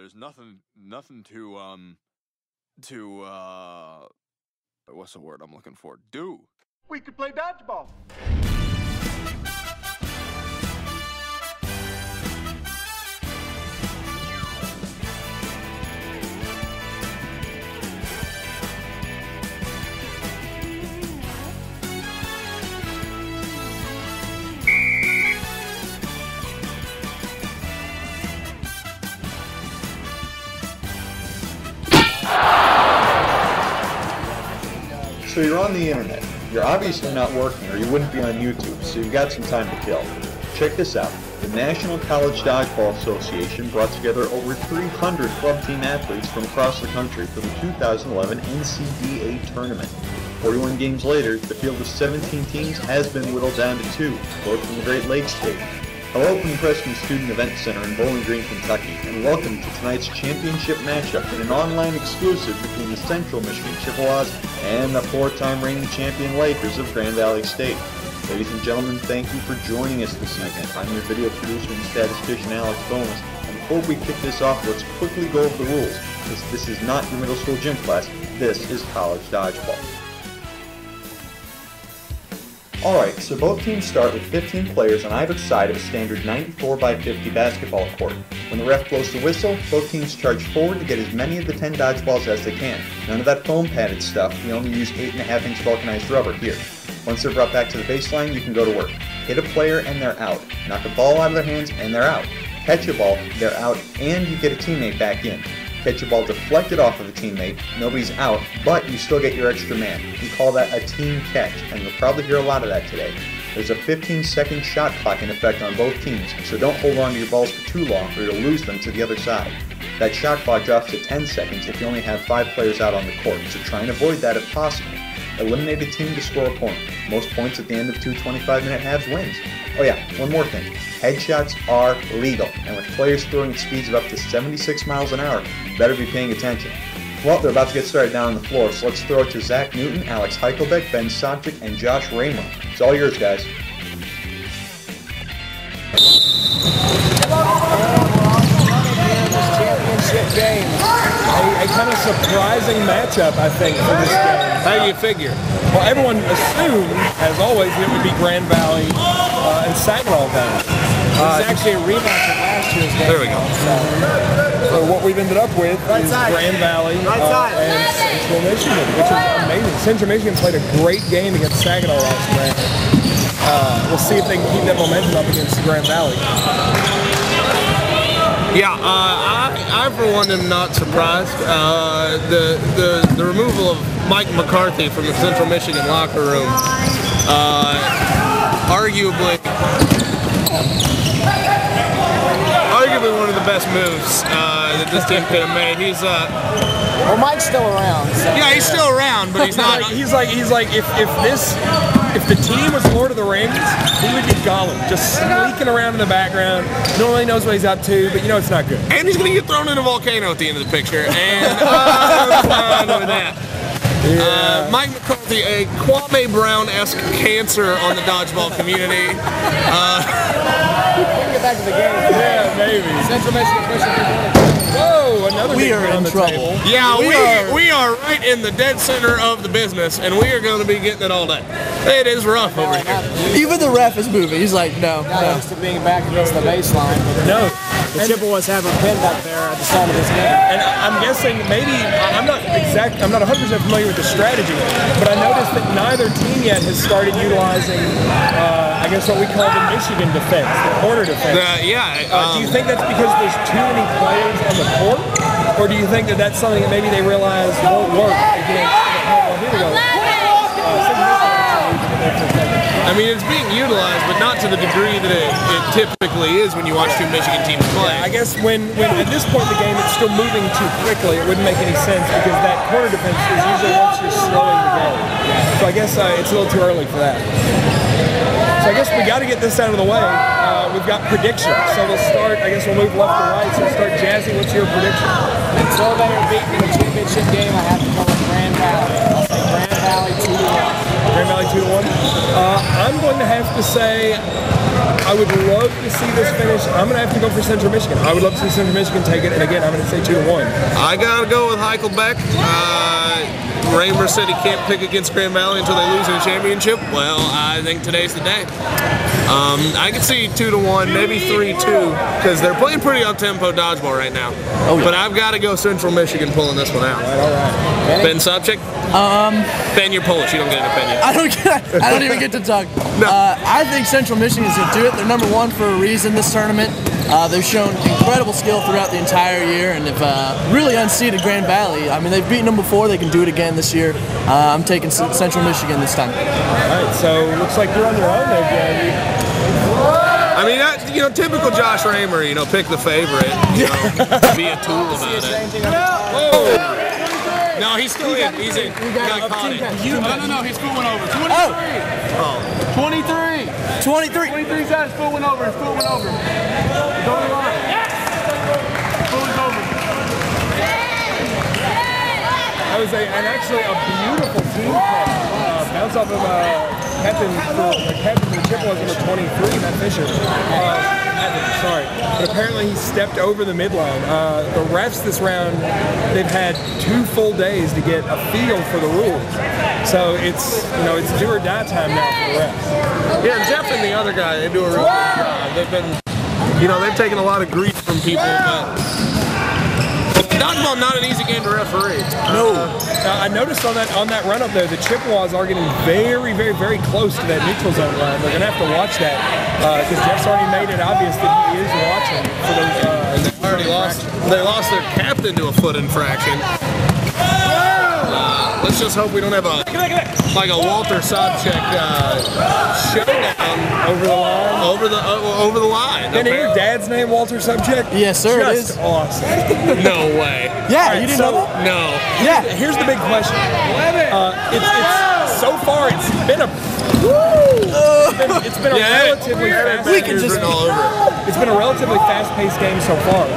there's nothing to what's the word I'm looking for? Do. We could play dodgeball. So you're on the internet. You're obviously not working or you wouldn't be on YouTube, so you've got some time to kill. Check this out. The National College Dodgeball Association brought together over 300 club team athletes from across the country for the 2011 NCDA tournament. 41 games later, the field of 17 teams has been whittled down to 2, both from the Great Lakes State. Hello from the Preston Student Event Center in Bowling Green, Kentucky, and welcome to tonight's championship matchup in an online exclusive between the Central Michigan Chippewas and the 4-time reigning champion Lakers of Grand Valley State. Ladies and gentlemen, thank you for joining us this evening. I'm your video producer and statistician, Alex Bomas, and before we kick this off, let's quickly go over the rules, because this is not your middle school gym class, this is college dodgeball. Alright, so both teams start with 15 players on either side of a standard 94x50 basketball court. When the ref blows the whistle, both teams charge forward to get as many of the 10 dodgeballs as they can. None of that foam padded stuff, we only use 8.5-inch vulcanized rubber here. Once they're brought back to the baseline, you can go to work. Hit a player and they're out. Knock a ball out of their hands and they're out. Catch a ball, they're out, and you get a teammate back in. Catch a ball deflected off of a teammate, nobody's out, but you still get your extra man. We call that a team catch, and you'll probably hear a lot of that today. There's a 15-second shot clock in effect on both teams, so don't hold on to your balls for too long or you'll lose them to the other side. That shot clock drops to 10 seconds if you only have 5 players out on the court, so try and avoid that if possible. Eliminate a team to score a point. Most points at the end of 2 25-minute halves wins. Oh yeah, one more thing. Headshots are legal, and with players throwing at speeds of up to 76 miles an hour, you better be paying attention. Well, they're about to get started down on the floor, so let's throw it to Zach Newton, Alex Heichelbeck, Ben Sopcich, and Josh Raymer. It's all yours, guys. Championship game. A kind of surprising matchup, I think, for this game. How do you figure? Well, everyone assumed, as always, it would be Grand Valley and Saginaw game. This is actually a rematch of last year's game. There we go. So what we've ended up with is Grand Valley and Central Michigan, which is amazing. Central Michigan played a great game against Saginaw last night. We'll see if they can keep that momentum up against Grand Valley. Yeah, I for one am not surprised. The removal of Mike McCarthy from the Central Michigan locker room, arguably one of the best moves that this team could have made. He's well, Mike's still around. So. Yeah, he's still around, but he's not. He's like if the team was Lord of the Rings, he would be Gollum, just sneaking around in the background. No one really knows what he's up to, but you know it's not good. And he's going to get thrown in a volcano at the end of the picture, and I'm fine with that. Yeah. Mike McCarthy, a Kwame Brown-esque cancer on the dodgeball community. We can get back to the game. Yeah, maybe. Central Michigan pushing through. Whoa, another we are in trouble. Table. Yeah, we are right in the dead center of the business, and we are going to be getting it all day. It is rough over here. Even the ref is moving. He's like, no. Not used to being back against the baseline. No. The Chippewas have a pin back there at the start of this game. And I'm guessing maybe, I'm not 100% familiar with the strategy, but I noticed that neither team yet has started utilizing, I guess what we call the Michigan defense, the corner defense. Do you think that's because there's too many players on the court, or do you think that that's something that maybe they realize won't work against, here we go. I mean, it's being utilized, but not to the degree that it typically is when you watch two Michigan teams play. Yeah, I guess when at this point in the game it's still moving too quickly, it wouldn't make any sense because that corner defense is usually once you're slowing the game. So I guess it's a little too early for that. So I guess we got to get this out of the way. We've got predictions. So we'll start, I guess we'll move left to right. So we'll start Jazzy, what's your prediction? Until they are beaten in the championship game, I have to go with Grand Valley. I'll say Grand Valley 2-1. Grand Valley 2-1. I'm going to have to say I would love to see this finish. I'm going to have to go for Central Michigan. I would love to see Central Michigan take it, and again, I'm going to say 2-1. I gotta go with Heichelbeck. Raymer said he can't pick against Grand Valley until they lose in a championship. Well, I think today's the day. I could see 2-1, maybe 3-2, because they're playing pretty up-tempo dodgeball right now. Oh, yeah. But I've got to go Central Michigan pulling this one out. All right. Ben Sobchak? Ben, you're Polish. You don't get an opinion. I don't even get to talk. No. I think Central Michigan's going to do it. They're number one for a reason this tournament. They've shown incredible skill throughout the entire year, and have really unseated Grand Valley. I mean, they've beaten them before. They can do it again this year. I'm taking Central Michigan this time. All right, so looks like you're on your own there, Gary. I mean, typical Josh Raymer, pick the favorite, be a tool about it. Whoa! No, he's still in. He's in. He got caught it. No, he's fooling over. 23. Oh. 23. 23. 23's out. His foot went over. His foot went over. He's on the line. His foot was over. That was actually a beautiful team play. Bounce off of captain for the Chippewas number 23, Matt Fisher. Sorry, but apparently he stepped over the midline. The refs this round, they've had 2 full days to get a feel for the rules. So it's do or die time now for the refs. Yeah, Jeff and the other guy, they do a real good job. They've been, they've taken a lot of grief from people, but dodgeball not an easy game to referee. No. I noticed on that run up there, the Chippewas are getting very, very, very close to that neutral zone line. They're going to have to watch that because Jeff's already made it obvious that he is watching for those. They already lost. They lost their captain to a foot infraction. Let's just hope we don't have a Walter Sobchak showdown over the line. Then your dad's name Walter Subject? Yes, sir. It is Awesome. No way. Yeah, you didn't know that? No. Yeah. Here's the big question. It's so far it's been a relatively it's been a relatively fast-paced game so far.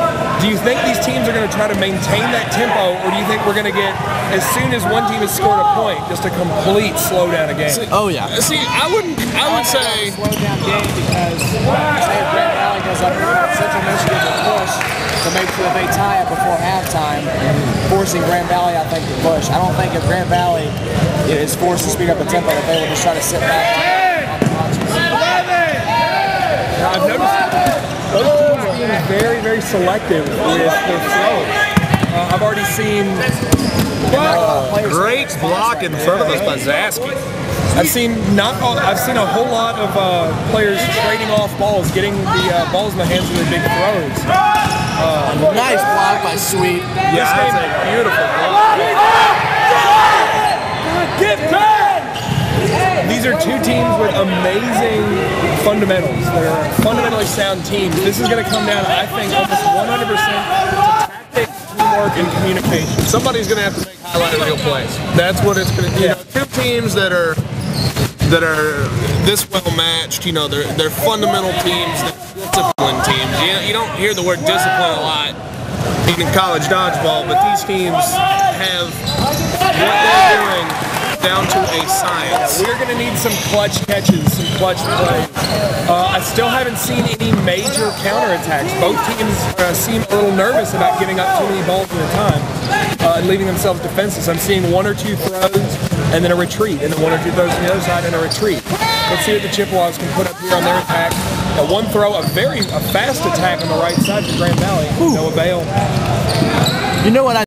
Do you think these teams are going to try to maintain that tempo, or do you think we're going to get, as soon as one team has scored a point, just a complete slowdown of game? Oh yeah. See, I would say slow down game because if Grand Valley goes up, Central Michigan will push to make sure they tie it before halftime, forcing Grand Valley, I think, to push. I don't think if Grand Valley is forced to speed up the tempo, that they will just try to sit back. I've noticed both teams being very, very selective with their throws. I've already seen great block in front of us by Zaski. I've seen a whole lot of players trading off balls, getting the balls in the hands of their big throws. Nice block by Sweet. Yeah, that's a beautiful block. These are two teams with amazing fundamentals. They're fundamentally sound teams. This is going to come down, I think, almost 100% to tactics, teamwork, and communication. Somebody's going to have to make highlight reel plays. That's what it's going to do. Two teams that are this well matched. They're fundamental teams, they're disciplined teams. You don't hear the word discipline a lot in college dodgeball, but these teams have what they're doing down to a science. We're going to need some clutch catches, some clutch plays. I still haven't seen any major counterattacks. Both teams seem a little nervous about giving up too many balls at a time and leaving themselves defenseless. I'm seeing 1 or 2 throws and then a retreat, and then 1 or 2 throws on the other side and a retreat. Let's see what the Chippewas can put up here on their attack. One throw, a fast attack on the right side for Grand Valley. No avail. You know what